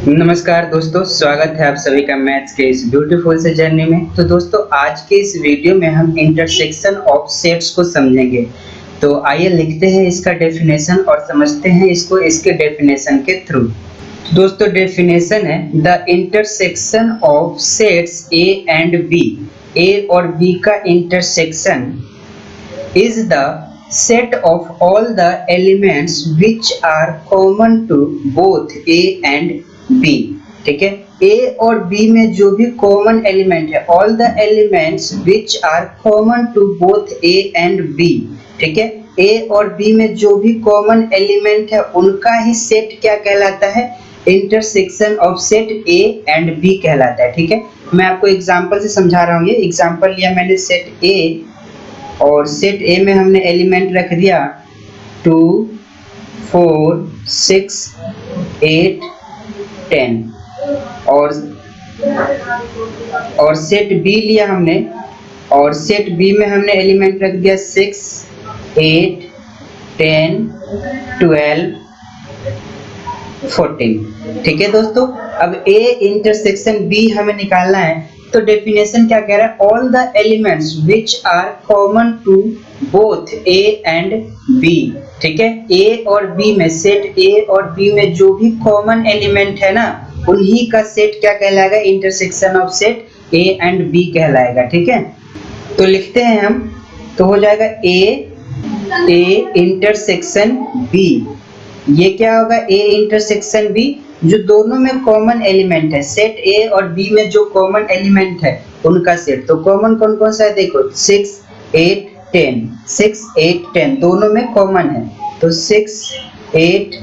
नमस्कार दोस्तों, स्वागत है आप सभी का मैथ्स के इस ब्यूटीफुल से जर्नी में। तो दोस्तों, आज के इस वीडियो में हम इंटरसेक्शन ऑफ सेट्स को समझेंगे। तो आइए लिखते हैं इसका डेफिनेशन और समझते हैं इसको इसके डेफिनेशन के थ्रू। तो दोस्तों, डेफिनेशन है the intersection of sets A and B. A और बी का intersection is the set of all the elements which are common to both A and B। ठीक है, A और B में जो भी कॉमन एलिमेंट है, all the elements which are common to both A and B। ठीक है, A और B में जो भी कॉमन एलिमेंट है उनका ही सेट क्या कहलाता है? Intersection of set A and B कहलाता है। ठीक है, मैं आपको एग्जांपल से समझा रहा हूँ। ये एग्जांपल लिया मैंने सेट A, और सेट ए में हमने एलिमेंट रख दिया 2, 4, 6, 8, 10 और सेट बी लिया हमने, और सेट बी में हमने एलिमेंट रख दिया 6, 8, 10, 12, 14। ठीक है दोस्तों, अब ए इंटरसेक्शन बी हमें निकालना है। तो डेफिनेशन क्या कह रहा है? All the elements which are common to both A and B. ठीक है, ए और बी में, सेट ए और बी में जो भी कॉमन एलिमेंट है ना, उन्हीं का सेट क्या कहलाएगा? Intersection of set A and B कहलाएगा। ठीक है, तो लिखते हैं हम, तो हो जाएगा ए इंटरसेक्शन बी। ये क्या होगा? ए इंटरसेक्शन बी, जो दोनों में कॉमन एलिमेंट है, सेट ए और बी में जो कॉमन एलिमेंट है उनका सेट। तो कॉमन कौन कौन सा है? देखो 6, 8, 10, 6, 8, 10 दोनों में कॉमन है। तो 6, 8,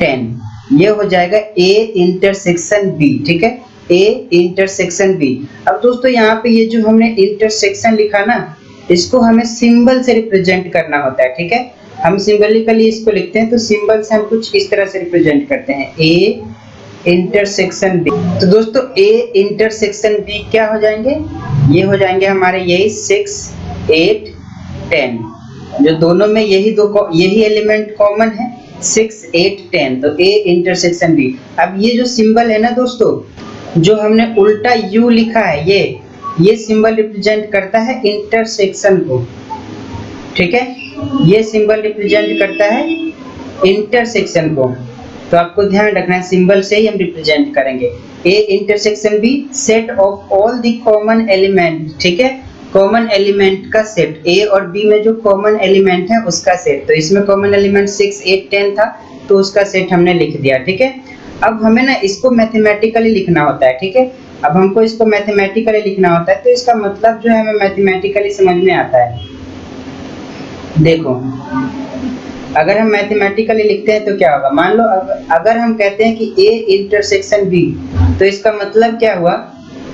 10 ये हो जाएगा ए इंटरसेक्शन बी। ठीक है, ए इंटरसेक्शन बी। अब दोस्तों, यहाँ पे ये जो हमने इंटरसेक्शन लिखा ना, इसको हमें सिंबल से रिप्रेजेंट करना होता है। ठीक है, हम सिंबलिकली इसको लिखते हैं। तो सिंबल से हम कुछ इस तरह से रिप्रेजेंट करते हैं, ए इंटरसेक्शन बी। तो दोस्तों, ए इंटरसेक्शन बी क्या हो जाएंगे? ये हो जाएंगे हमारे यही 6, 8, 10, जो दोनों में यही एलिमेंट कॉमन है, 6, 8, 10। तो ए इंटरसेक्शन बी। अब ये जो सिंबल है ना दोस्तों, जो हमने उल्टा यू लिखा है, ये सिंबल रिप्रेजेंट करता है इंटरसेक्शन को। ठीक है, ये सिंबल रिप्रेजेंट करता है इंटरसेक्शन को। तो आपको ध्यान रखना है, सिंबल से ही हम रिप्रेजेंट करेंगे। A intersection B, set of all the common element. ठीक है, कॉमन एलिमेंट का सेट, ए और बी में जो कॉमन एलिमेंट है उसका सेट। तो इसमें कॉमन एलिमेंट 6, 8, 10 था, तो उसका सेट हमने लिख दिया। ठीक है, अब हमें ना इसको मैथमेटिकली लिखना होता है। ठीक है, अब हमको इसको मैथमेटिकली लिखना होता है, तो इसका मतलब जो है हमें मैथमेटिकली समझ में आता है। देखो, अगर हम मैथमेटिकली लिखते हैं तो क्या होगा? मान लो अगर हम कहते हैं कि ए इंटरसेक्शन बी, तो इसका मतलब क्या हुआ?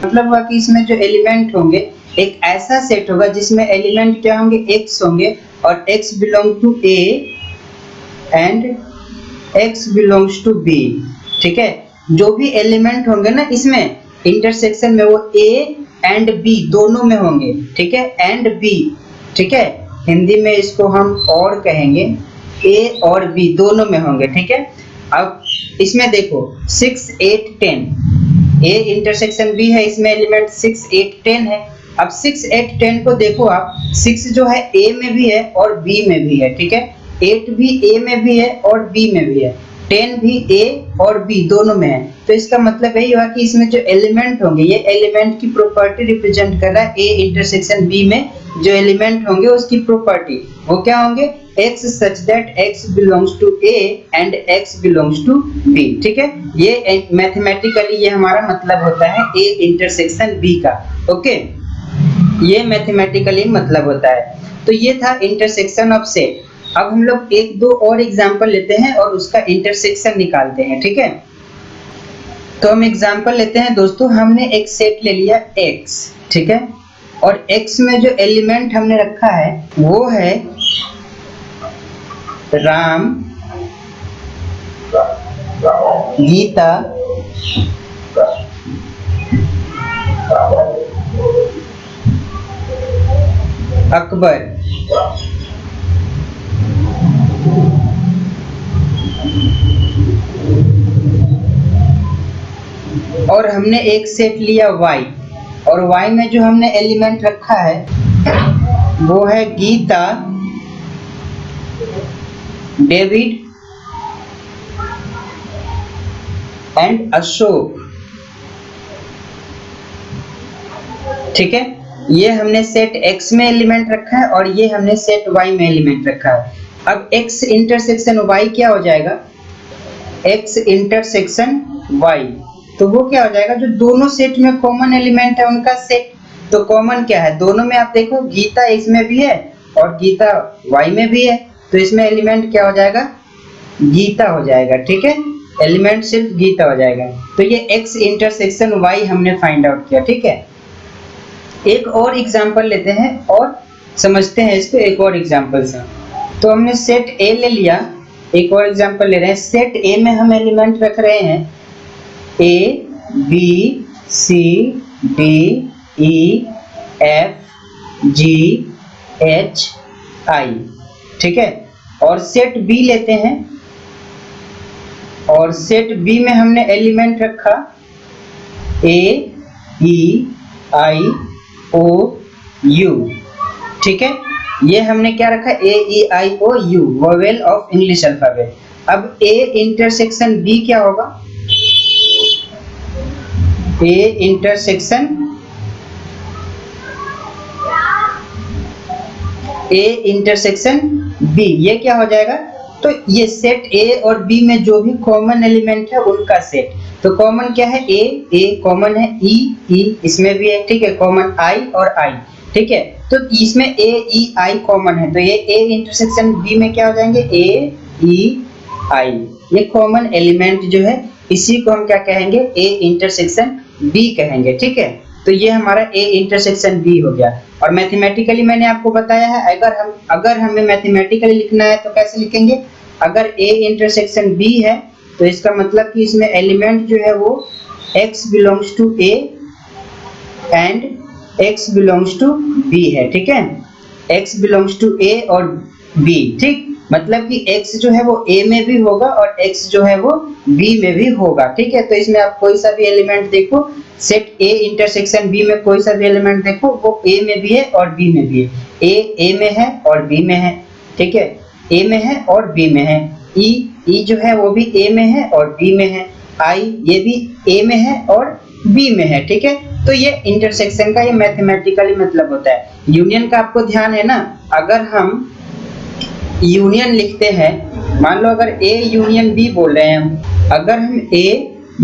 मतलब हुआ कि इसमें जो एलिमेंट होंगे, एक ऐसा सेट होगा जिसमें एलिमेंट क्या होंगे? x होंगे, और x belong to a and x belongs to b। ठीक है, जो भी एलिमेंट होंगे ना इसमें इंटरसेक्शन में, वो a एंड b दोनों में होंगे। ठीक है, एंड b। ठीक है, हिंदी में इसको हम और कहेंगे, ए और बी दोनों में होंगे। ठीक है, अब इसमें देखो 6, 8, 10, ए इंटरसेक्शन बी है, इसमें एलिमेंट 6, 8, 10 है। अब 6, 8, 10 को देखो आप, 6 जो है ए में भी है और बी में भी है। ठीक है, 8 भी ए में भी है और बी में भी है, 10 भी ए और बी दोनों में है। तो इसका मतलब यही हुआ कि इसमें जो एलिमेंट होंगे, ये एलिमेंट की प्रॉपर्टी रिप्रेजेंट कर रहा है। ए इंटरसेक्शन बी में जो एलिमेंट होंगे उसकी प्रॉपर्टी, वो क्या होंगे? x such that x belongs to a and x belongs to b। ठीक है, ये मैथमेटिकली ये हमारा मतलब होता है a इंटरसेक्शन b का। ओके, ये मैथमेटिकली मतलब होता है। तो ये था इंटरसेक्शन ऑफ सेट। अब हम लोग एक दो और एग्जांपल लेते हैं और उसका इंटरसेक्शन निकालते हैं। ठीक है, तो हम एग्जांपल लेते हैं दोस्तों। हमने एक सेट ले लिया x। ठीक है, और x में जो एलिमेंट हमने रखा है वो है राम, गीता, अकबर, और हमने एक सेट लिया y, और y में जो हमने एलिमेंट रखा है वो है गीता, डेविड एंड अशोक। ठीक है, ये हमने सेट x में एलिमेंट रखा है और ये हमने सेट y में एलिमेंट रखा है। अब x इंटरसेक्शन y क्या हो जाएगा, x इंटरसेक्शन y, तो वो क्या हो जाएगा, जो दोनों सेट में कॉमन एलिमेंट है उनका सेट। तो कॉमन क्या है दोनों में, आप देखो गीता इसमें भी है और गीता y में भी है, तो इसमें एलिमेंट क्या हो जाएगा, गीता हो जाएगा। ठीक है, एलिमेंट सिर्फ गीता हो जाएगा। तो ये x इंटरसेक्शन y हमने फाइंड आउट किया। ठीक है, एक और एग्जांपल लेते हैं और समझते हैं इसको एक और एग्जांपल से। तो हमने सेट A ले लिया, एक और एग्जांपल ले रहे हैं। सेट A में हम एलिमेंट रख रहे हैं A, B, C, D, E, F, G, H, I। ठीक है, और सेट B लेते हैं और सेट B में हमने एलिमेंट रखा A, E, I, O, U। ठीक है, ये हमने क्या रखा, A, E, I, O, U, vowel of English alphabet. अब A इंटरसेक्शन B क्या होगा, A इंटरसेक्शन B, ये क्या हो जाएगा, तो ये सेट A और B में जो भी कॉमन एलिमेंट है उनका सेट। तो कॉमन क्या है, A कॉमन है, E इसमें भी है। ठीक है, कॉमन I और I। ठीक है, तो इसमें A, E, I कॉमन है, तो ये A इंटरसेक्शन B में क्या हो जाएंगे, A, E, I। ये कॉमन एलिमेंट जो है इसी को हम क्या कहेंगे, A इंटरसेक्शन B कहेंगे। ठीक है, तो ये हमारा A इंटरसेक्शन B हो गया। और मैथमेटिकली मैंने आपको बताया है, अगर हमें मैथमेटिकली लिखना है तो कैसे लिखेंगे, अगर A इंटरसेक्शन B है तो इसका मतलब कि इसमें एलिमेंट जो है वो x belongs to A and x belongs to B है। ठीक है, x बिलोंग्स टू A और B। ठीक, मतलब कि x जो है वो A में भी होगा और x जो है वो B में भी होगा। ठीक है, तो इसमें आप कोई सा भी एलिमेंट देखो, सेट A इंटरसेक्शन B में कोई सा भी एलिमेंट देखो वो A में भी है और B में भी है। A में है और B में है। ठीक है, A में है और B में है। E जो है वो भी A में है और B में है। I ये भी A में है और B में है। ठीक है, तो ये इंटरसेक्शन का ये मैथमेटिकली मतलब होता है। यूनियन का आपको ध्यान है ना, अगर हम यूनियन लिखते हैं, मान लो अगर A यूनियन B बोल रहे हैं अगर हम A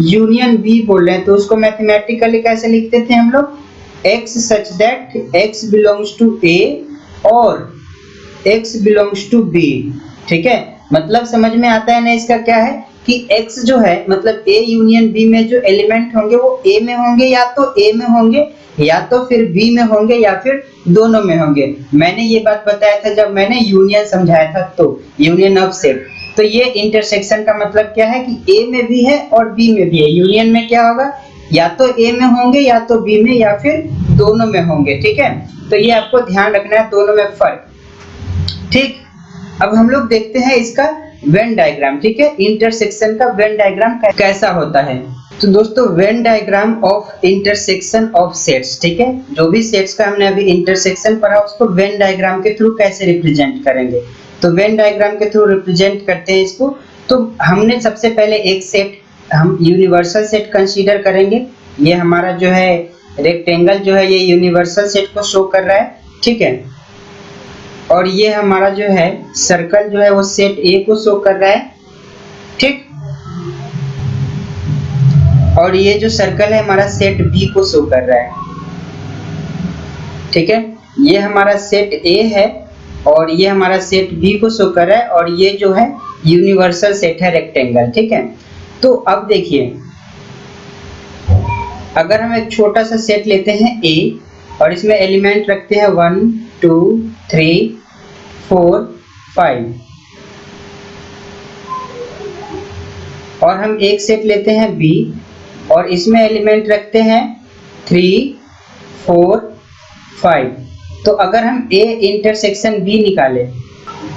यूनियन B बोल रहे हैं तो उसको मैथमेटिकली कैसे लिखते थे हम लोग, x such that x belongs to A और x बिलोंग्स टू B। ठीक है, मतलब समझ में आता है ना इसका क्या है कि x जो है मतलब A यूनियन B में जो एलिमेंट होंगे वो A में होंगे, या तो A में होंगे या तो फिर B में होंगे या फिर दोनों में होंगे। मैंने ये बात बताया था जब मैंने यूनियन समझाया था, तो यूनियन ऑफ सेट। तो ये इंटरसेक्शन का मतलब क्या है कि A में भी है और B में भी है। यूनियन में क्या होगा, या तो A में होंगे या तो B में या फिर दोनों में होंगे। ठीक है, तो ये आपको ध्यान रखना है, दोनों में फर्क। ठीक, अब हम लोग देखते हैं इसका वेन डायग्राम। ठीक है, इंटरसेक्शन का वेन डायग्राम कैसा होता है। तो दोस्तों Venn diagram of intersection of sets. ठीक है, जो भी सेट्स का हमने अभी इंटरसेक्शन पढ़ा उसको वेन डायग्राम के थ्रू कैसे रिप्रेजेंट करेंगे। तो वेन डायग्राम के थ्रू रिप्रेजेंट करते हैं इसको। तो हमने सबसे पहले एक सेट हम यूनिवर्सल सेट कंसीडर करेंगे। ये हमारा जो है रेक्टेंगल जो है ये यूनिवर्सल सेट को शो कर रहा है। ठीक है, और ये हमारा जो है सर्कल जो है वो सेट A को शो कर रहा है। ठीक, और ये जो सर्कल है हमारा सेट B को शो कर रहा है। ठीक है, ये हमारा सेट A है और ये हमारा सेट B को शो कर रहा है, और ये जो है यूनिवर्सल सेट है रेक्टेंगल। ठीक है, तो अब देखिए अगर हम एक छोटा सा सेट लेते हैं A और इसमें एलिमेंट रखते हैं 1 2 3 4 5, और हम एक सेट लेते हैं B और इसमें एलिमेंट रखते हैं 3 4 5, तो अगर हम A इंटरसेक्शन B निकालें,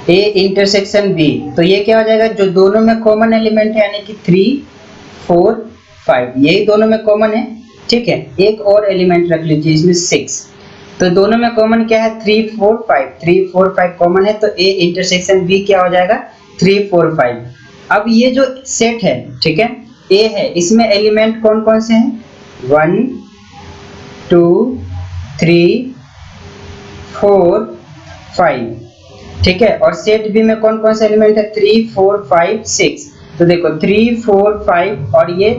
A इंटरसेक्शन B, तो ये क्या हो जाएगा, जो दोनों में कॉमन एलिमेंट है यानी कि 3 4 5, यही दोनों में कॉमन है, ठीक है। एक और एलिमेंट रख लीजिए इसमें 6, तो दोनों में कॉमन क्या है 3 4 5, 3 4 5 कॉमन है, तो A इंटरसेक्शन B क्या हो जाएगा 3 4 5। अब ये जो सेट है, ठीक है, A है, इसमें एलिमेंट कौन कौन से हैं 1 2 3 4 5, ठीक है। और सेट B में कौन कौन से एलिमेंट है 3 4 5 6, तो देखो 3 4 5 और ये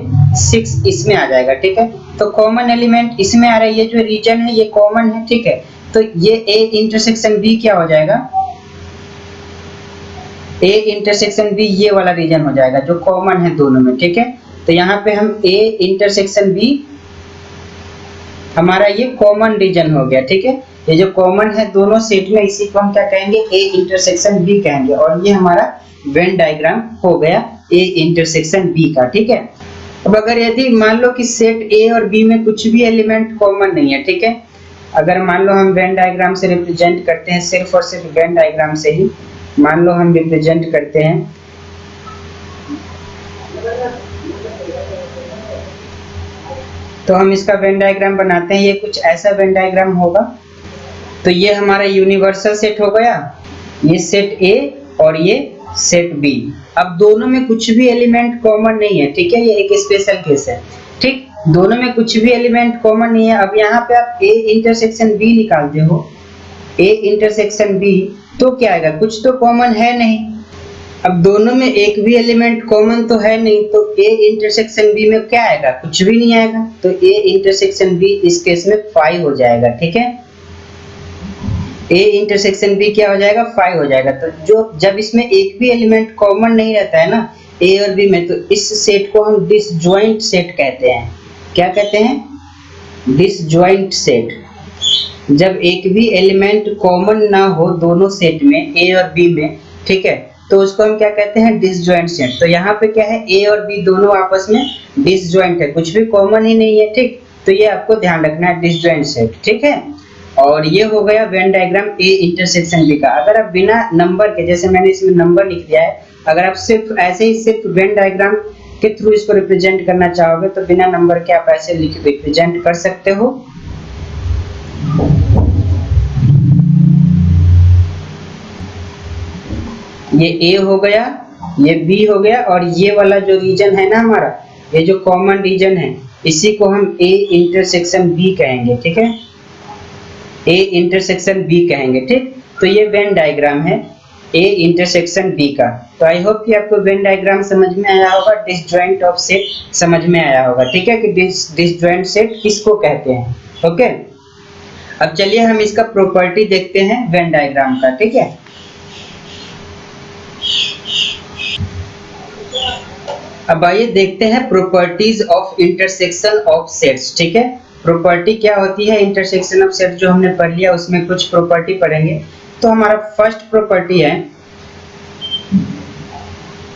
6 इसमें आ जाएगा, ठीक है। तो कॉमन एलिमेंट इसमें आ रहा है, ये जो रीजन है ये कॉमन है, ठीक है। तो ये A इंटरसेक्शन B क्या हो जाएगा, A इंटरसेक्शन B ये वाला रीजन हो जाएगा जो कॉमन है दोनों में, ठीक है। तो यहाँ पे हम A इंटरसेक्शन B हमारा ये कॉमन रीजन हो गया, ठीक है। ये जो कॉमन है दोनों सेट में, इसी को हम क्या कहेंगे A इंटरसेक्शन B कहेंगे, और ये हमारा वेन डायग्राम हो गया A इंटरसेक्शन B का, ठीक है। अब अगर यदि मान लो कि सेट A और B में कुछ भी एलिमेंट कॉमन नहीं है, ठीक है, अगर मान लो हम वेन डायग्राम से रिप्रेजेंट करते हैं, सिर्फ और सिर्फ वेन डायग्राम से ही मान लो हम रिप्रेजेंट करते हैं, तो हम इसका वेन डायग्राम बनाते हैं, ये कुछ ऐसा वेन डायग्राम होगा। तो ये हमारा यूनिवर्सल सेट हो गया, ये सेट A और ये सेट B। अब दोनों में कुछ भी एलिमेंट कॉमन नहीं है, ठीक है, ये एक स्पेशल केस है, ठीक, दोनों में कुछ भी एलिमेंट कॉमन नहीं है। अब यहाँ पे आप A इंटरसेक्शन B निकालते हो, A इंटरसेक्शन B, तो क्या आएगा, कुछ तो कॉमन है नहीं। अब दोनों में एक भी एलिमेंट कॉमन तो है नहीं, तो A इंटरसेक्शन B में क्या आएगा, कुछ भी नहीं आएगा, तो A इंटरसेक्शन B इस केस में 5 हो जाएगा, ठीक है। A इंटरसेक्शन B क्या हो जाएगा 5 हो जाएगा। तो जो जब इसमें एक भी एलिमेंट कॉमन नहीं रहता है ना A और B में, तो इस सेट को हम डिसजॉइंट सेट कहते हैं। क्या कहते हैं, डिसजॉइंट सेट। जब एक भी एलिमेंट कॉमन ना हो दोनों सेट में A और B में, ठीक है, तो उसको हम क्या कहते हैं, डिसजॉइंट सेट। तो यहाँ पे क्या है, A और B दोनों आपस में डिसजॉइंट है, कुछ भी कॉमन ही नहीं है, ठीक। तो ये आपको ध्यान रखना है, डिसजॉइंट सेट, ठीक है। और ये हो गया Venn diagram A intersection B का। अगर आप बिना नंबर के, जैसे मैंने इसमें नंबर लिख दिया है, अगर आप सिर्फ ऐसे ही सिर्फ वेन डायग्राम के थ्रू इसको रिप्रेजेंट करना चाहोगे तो बिना नंबर के आप ऐसे लिख रिप्रेजेंट कर सकते हो। ये A हो गया, ये B हो गया, और ये वाला जो रीजन है ना हमारा, ये जो कॉमन रीजन है, इसी को हम A इंटरसेक्शन B कहेंगे, ठीक है, A इंटरसेक्शन B कहेंगे, ठीक। तो ये वेन डायग्राम है A इंटरसेक्शन B का। तो आई होप कि आपको वेन डायग्राम समझ में आया होगा, डिसजॉइंट ऑफ सेट समझ में आया होगा, ठीक है, कि डिसजॉइंट सेट किसको कहते हैं, ओके। अब चलिए हम इसका प्रॉपर्टी देखते हैं वेन डायग्राम का, ठीक है। अब आइए देखते हैं properties of intersection of sets, ठीक है। प्रॉपर्टी क्या होती है इंटरसेक्शन ऑफ सेट, जो हमने पढ़ लिया उसमें कुछ प्रॉपर्टी पढ़ेंगे। तो हमारा फर्स्ट प्रॉपर्टी है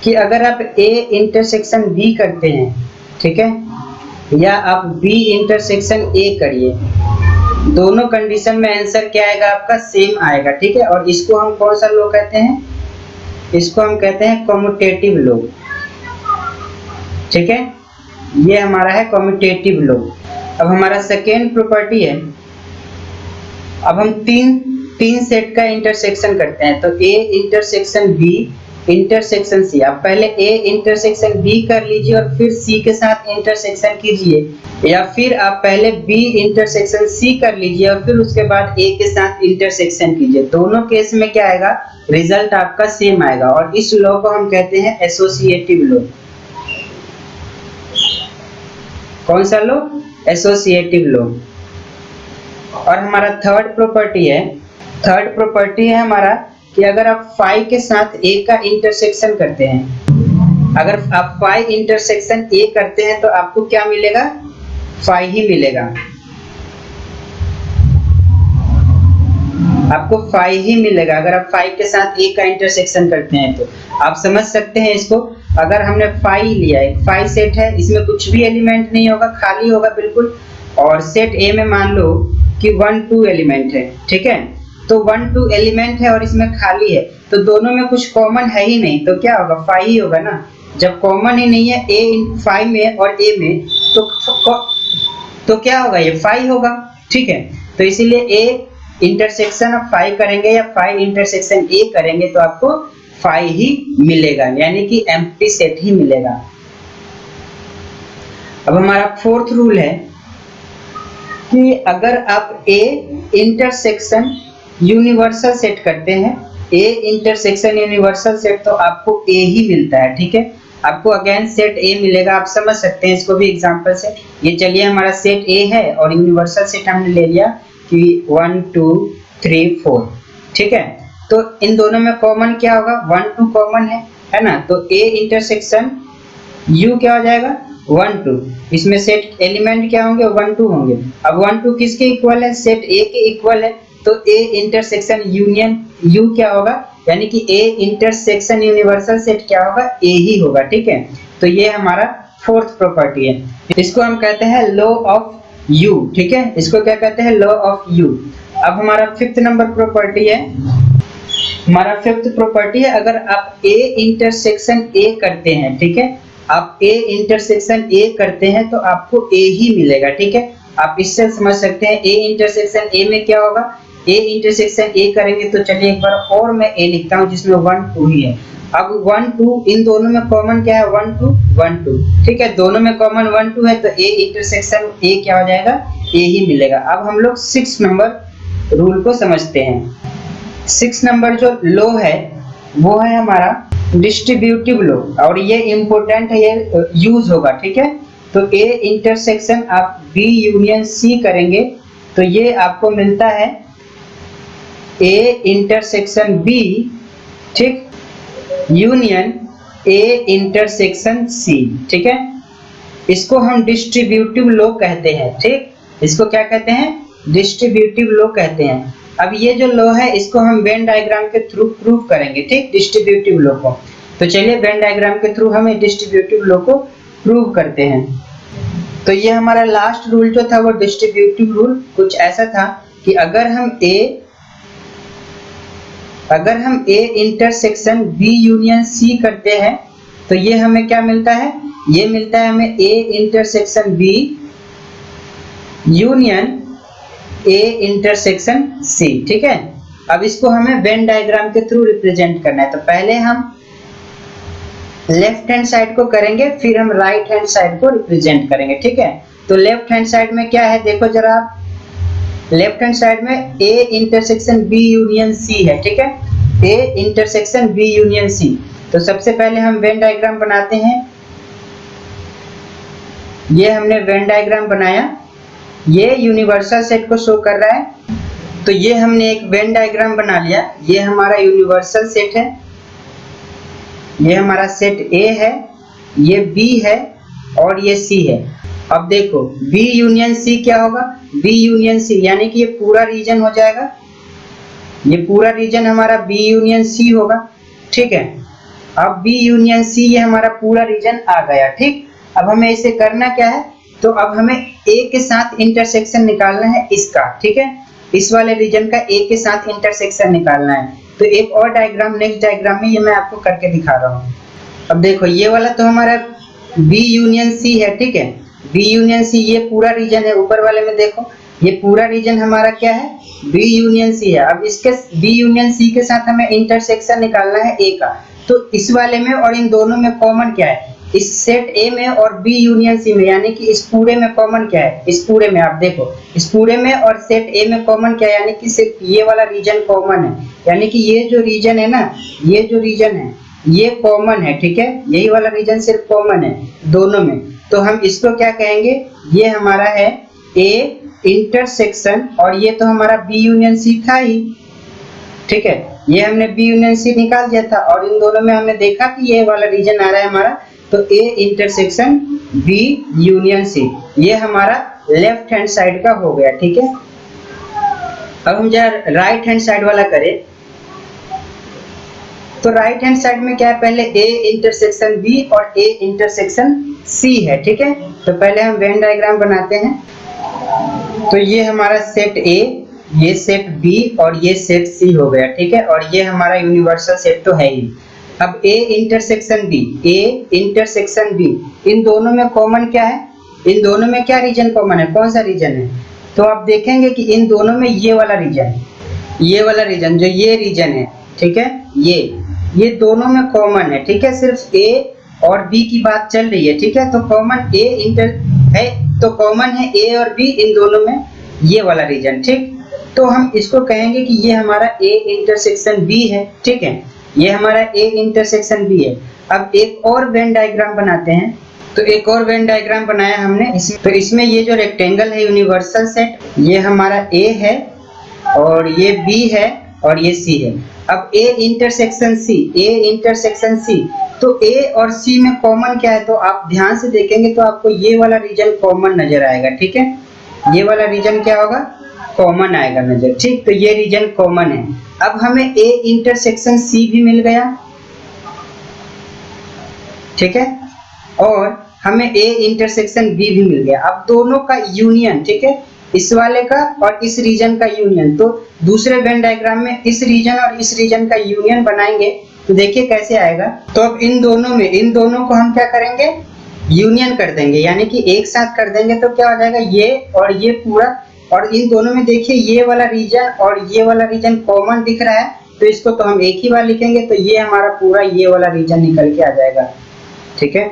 कि अगर आप A इंटरसेक्शन B करते हैं, ठीक है, या आप B इंटरसेक्शन A करिए, दोनों कंडीशन में आंसर क्या आएगा आपका, सेम आएगा, ठीक है। और इसको हम कौन सा लॉ कहते हैं, इसको हम कहते हैं कम्यूटेटिव लॉ, ठीक है, ये हमारा है कम्यूटेटिव लॉ। अब हमारा सेकेंड प्रॉपर्टी है, अब हम तीन सेट का इंटरसेक्शन करते हैं, तो A intersection B intersection C। आप पहले A इंटरसेक्शन B कर लीजिए और फिर C के साथ इंटरसेक्शन कीजिए, या फिर आप पहले B इंटरसेक्शन C कर लीजिए और फिर उसके बाद A के साथ इंटरसेक्शन कीजिए। दोनों केस में क्या आएगा, रिजल्ट आपका सेम आएगा, और इस लॉ को हम कहते हैं एसोसिएटिव लॉ। कौन सा लॉ, एसोसिएटिव लॉ। और हमारा थर्ड प्रॉपर्टी है हमारा कि अगर आप फाई के साथ A का इंटरसेक्शन करते हैं, अगर आप फाई इंटरसेक्शन A करते हैं तो आपको क्या मिलेगा, फाई ही मिलेगा, आपको फाई ही मिलेगा अगर आप फाई के साथ A का इंटरसेक्शन करते हैं। तो आप समझ सकते हैं इसको, अगर हमने फाई लिया है, फाई सेट है, इसमें कुछ भी एलिमेंट नहीं होगा, खाली होगा बिल्कुल, और सेट A में मान लो कि 1 2 एलिमेंट है, ठीक है, तो 1 2 एलिमेंट है और इसमें खाली है, तो दोनों में कुछ कॉमन है ही नहीं, तो क्या होगा, फाई ही होगा ना। जब कॉमन ही नहीं है ए फाई में और ए में, तो क्या होगा, ये फाई होगा, ठीक है। तो इसीलिए ए इंटरसेक्शन ऑफ फाई करेंगे या फाई इंटरसेक्शन ए करेंगे तो आपको फाई ही मिलेगा, यानी कि एम्प्टी सेट ही मिलेगा। अब हमारा फोर्थ रूल है कि अगर आप ए इंटरसेक्शन यूनिवर्सल सेट करते हैं, ए इंटरसेक्शन यूनिवर्सल सेट, तो आपको ए ही मिलता है, ठीक है। आपको अगेन सेट ए मिलेगा, आप समझ सकते हैं इसको भी एग्जांपल से। ये चलिए हमारा सेट ए है और यूनिवर्सल सेट हमने ले लिया कि 1 2 3 4, ठीक है। तो इन दोनों में कॉमन क्या होगा, 1 2 कॉमन है ना। तो ए इंटरसेक्शन यू क्या हो जाएगा, 1 2। इसमें सेट एलिमेंट क्या होंगे, 1 2 होंगे। अब 1 2 किसके इक्वल है, सेट ए के इक्वल है, तो ए इंटरसेक्शन यूनियन यू क्या होगा, यानी कि ए इंटरसेक्शन यूनिवर्सल सेट क्या होगा, ए ही होगा, ठीक है। तो ये हमारा फोर्थ प्रॉपर्टी है, इसको हम कहते हैं लॉ ऑफ यू, ठीक है। इसको क्या कहते हैं, लॉ ऑफ यू। अब हमारा फिफ्थ नंबर प्रॉपर्टी है, हमारा फिफ्थ प्रॉपर्टी है अगर आप ए इंटरसेक्शन ए करते हैं, ठीक है, आप ए इंटरसेक्शन ए करते हैं तो आपको ए ही मिलेगा, ठीक है। आप इससे समझ सकते हैं ए इंटरसेक्शन ए में क्या होगा, ए इंटरसेक्शन ए करेंगे तो चलिए एक बार और मैं ए लिखता हूं जिसमें 1 2 ही है। अब 1 2 इन दोनों में कॉमन क्या है, 1 2 1 2, ठीक है। दोनों में कॉमन 1 2 है तो ए इंटरसेक्शन ए क्या हो जाएगा, ए ही मिलेगा। अब हम लोग 6 नंबर रूल को समझते हैं। 6 नंबर जो लॉ है वो है हमारा डिस्ट्रीब्यूटिव लॉ, और ये इंपॉर्टेंट है, ये यूज होगा, ठीक है। तो ए इंटरसेक्शन आप बी यूनियन सी करेंगे तो ये आपको मिलता है ए इंटरसेक्शन बी, ठीक, यूनियन ए इंटरसेक्शन सी, ठीक है। इसको हम डिस्ट्रीब्यूटिव लॉ कहते हैं, ठीक। इसको क्या कहते हैं, डिस्ट्रीब्यूटिव लॉ कहते हैं। अब ये जो लॉ है इसको हम वेन डायग्राम के थ्रू प्रूव करेंगे, ठीक, डिस्ट्रीब्यूटिव लॉ को। तो चलिए वेन डायग्राम के थ्रू हम डिस्ट्रीब्यूटिव लॉ को प्रूव करते हैं। तो ये हमारा लास्ट रूल जो था वो डिस्ट्रीब्यूटिव रूल कुछ ऐसा था कि अगर हम A intersection B union C करते हैं तो ये हमें क्या मिलता है, ये मिलता है हमें A intersection B union A intersection C, ठीक है। अब इसको हमें वेन डायग्राम के थ्रू रिप्रेजेंट करना है। तो पहले हम लेफ्ट हैंड साइड को करेंगे, फिर हम राइट हैंड साइड को रिप्रेजेंट करेंगे, ठीक है। तो लेफ्ट हैंड साइड में क्या है, देखो जरा, लेफ्ट हैंड साइड में A intersection B union C है, ठीक है, A intersection B union C. तो सबसे पहले हम वेन डायग्राम बनाते हैं। ये हमने वेन डायग्राम बनाया, ये यूनिवर्सल सेट को शो कर रहा है। तो ये हमने एक वेन डायग्राम बना लिया, ये हमारा यूनिवर्सल सेट है, ये हमारा सेट ए है, ये बी है और ये सी है। अब देखो बी यूनियन सी क्या होगा, बी यूनियन सी यानी कि ये पूरा रीजन हो जाएगा, ये पूरा रीजन हमारा बी यूनियन सी होगा, ठीक है। अब बी यूनियन सी ये हमारा पूरा रीजन आ गया, ठीक। अब हमें इसे करना क्या है, तो अब हमें ए के साथ इंटरसेक्शन निकालना है इसका, ठीक है, इस वाले रीजन का ए के साथ इंटरसेक्शन निकालना है। तो एक और डायग्राम नेक्स्ट डायग्राम में ये मैं आपको करके दिखा रहा हूँ। अब देखो ये वाला तो हमारा बी यूनियन सी है, ठीक है, बी यूनियन सी ये पूरा रीजन है। ऊपर वाले में देखो ये पूरा रीजन हमारा क्या है, बी यूनियन सी है। अब इसके बी यूनियन सी के साथ हमें इंटरसेक्शन निकालना है ए का। तो इस वाले में और इन दोनों में कॉमन क्या है, इस सेट ए में और बी यूनियन सी में, यानी कि इस पूरे में कॉमन क्या है, इस पूरे में आप देखो इस पूरे में और सेट ए में कॉमन क्या है, यानी कि सिर्फ ये वाला रीजन कॉमन है, यानी कि ये जो रीजन है ना, ये जो रीजन है ये कॉमन है, ठीक है, यही वाला रीजन सिर्फ कॉमन है दोनों में। तो हम इसको क्या कहेंगे, ये हमारा है ए इंटरसेक्शन और ये तो हमारा बी यूनियन सी था ही, ठीक है, ये हमने बी यूनियन सी निकाल दिया था और इन दोनों में हमने देखा कि ये वाला रीजन आ रहा है हमारा, तो A intersection B union C ये हमारा लेफ्ट हैंड साइड का हो गया, ठीक है। अब हम जरा राइट हैंड साइड वाला करें, तो राइट हैंड साइड में क्या है, पहले ए इंटरसेक्शन बी और ए इंटरसेक्शन सी है, ठीक है। तो पहले हम वेन डायग्राम बनाते हैं। तो ये हमारा सेट ए, ये सेट बी और ये सेट सी हो गया, ठीक है, और ये हमारा यूनिवर्सल सेट तो है ही। अब A intersection B, A intersection B, इन दोनों में कॉमन क्या है? इन दोनों में क्या रीजन कॉमन है? कौन सा रीजन है? तो आप देखेंगे कि इन दोनों में ये वाला रीजन, ये वाला रीजन, जो ये रीजन है, ठीक है, ये दोनों में कॉमन है, ठीक है। सिर्फ A और B की बात चल रही है, ठीक है। तो कॉमन A इंटर है, तो कॉमन है A और B, इन दोनों में ये वाला रीजन, ठीक। तो हम इसको कहेंगे कि ये हमारा A इंटरसेक्शन B है, ठीक है, ये हमारा A इंटरसेक्शन B है। अब एक और वेन डायग्राम बनाते हैं। तो एक और वेन डायग्राम बनाया हमने, तो इसमें ये जो रेक्टेंगल है यूनिवर्सल सेट, ये हमारा A है और ये B है और ये C है। अब A intersection C, A intersection C, तो A और C में कॉमन क्या है? तो आप ध्यान से देखेंगे तो आपको ये वाला रीजन कॉमन नजर आएगा, ठीक है। ये वाला रीजन क्या होगा? कॉमन आएगा नजर, ठीक। तो ये रीजन कॉमन है। अब हमें A इंटरसेक्शन C भी मिल गया, ठीक है, और हमें A इंटरसेक्शन B भी मिल गया। अब दोनों का यूनियन, ठीक है, इस वाले का और इस रीजन का यूनियन, तो दूसरे वेन डायग्राम में इस रीजन और इस रीजन का यूनियन बनाएंगे तो देखिए कैसे आएगा। तो अब इन दोनों को हम क्या करेंगे? यूनियन कर देंगे, यानी कि एक साथ कर देंगे। तो क्या हो जाएगा? ये और ये पूरा, और इन दोनों में देखिए ये वाला रीजन और ये वाला रीजन कॉमन दिख रहा है, तो इसको तो हम एक ही बार लिखेंगे, तो ये हमारा पूरा ये वाला रीजन निकल के आ जाएगा, ठीक है।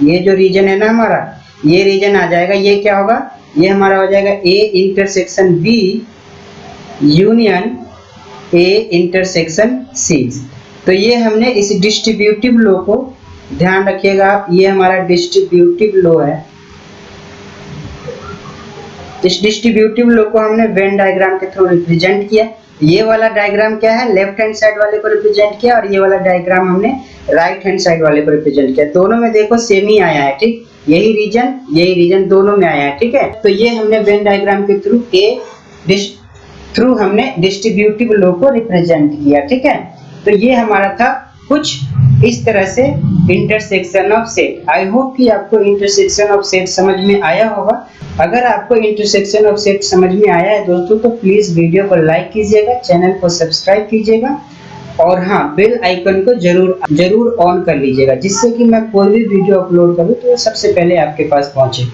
ये जो रीजन है ना हमारा, ये रीजन आ जाएगा। ये क्या होगा? ये हमारा हो जाएगा A intersection B union A intersection C। तो ये हमने इस डिस्ट्रीब्यूटिव लॉ को, ध्यान रखिएगा आप, ये हमारा डिस्ट्रीब्यूटिव लॉ है। इस डिस्ट्रीब्यूटिव लॉ को हमने वेन डायग्राम के थ्रू रिप्रेजेंट किया। ये वाला डायग्राम क्या है? लेफ्ट हैंड साइड वाले को रिप्रेजेंट किया, और ये वाला डायग्राम हमने राइट हैंड साइड वाले को रिप्रेजेंट किया। दोनों में देखो सेम ही आया है, ठीक, यही रीजन दोनों में आया है, ठीक है। तो ये हमने वेन डायग्राम के थ्रू हमने डिस्ट्रीब्यूटिव लॉ को रिप्रेजेंट किया, ठीक है। तो ये हमारा था कुछ इस तरह से intersection of set. I hope कि आपको इंटरसेक्शन ऑफ सेट समझ में आया होगा। अगर आपको इंटरसेक्शन ऑफ सेट समझ में आया है दोस्तों, तो प्लीज वीडियो को लाइक कीजिएगा, चैनल को सब्सक्राइब कीजिएगा, और हाँ, बेल आइकन को जरूर ऑन कर लीजिएगा, जिससे कि मैं कोई भी वीडियो अपलोड करूँ तो सबसे पहले आपके पास पहुंचे।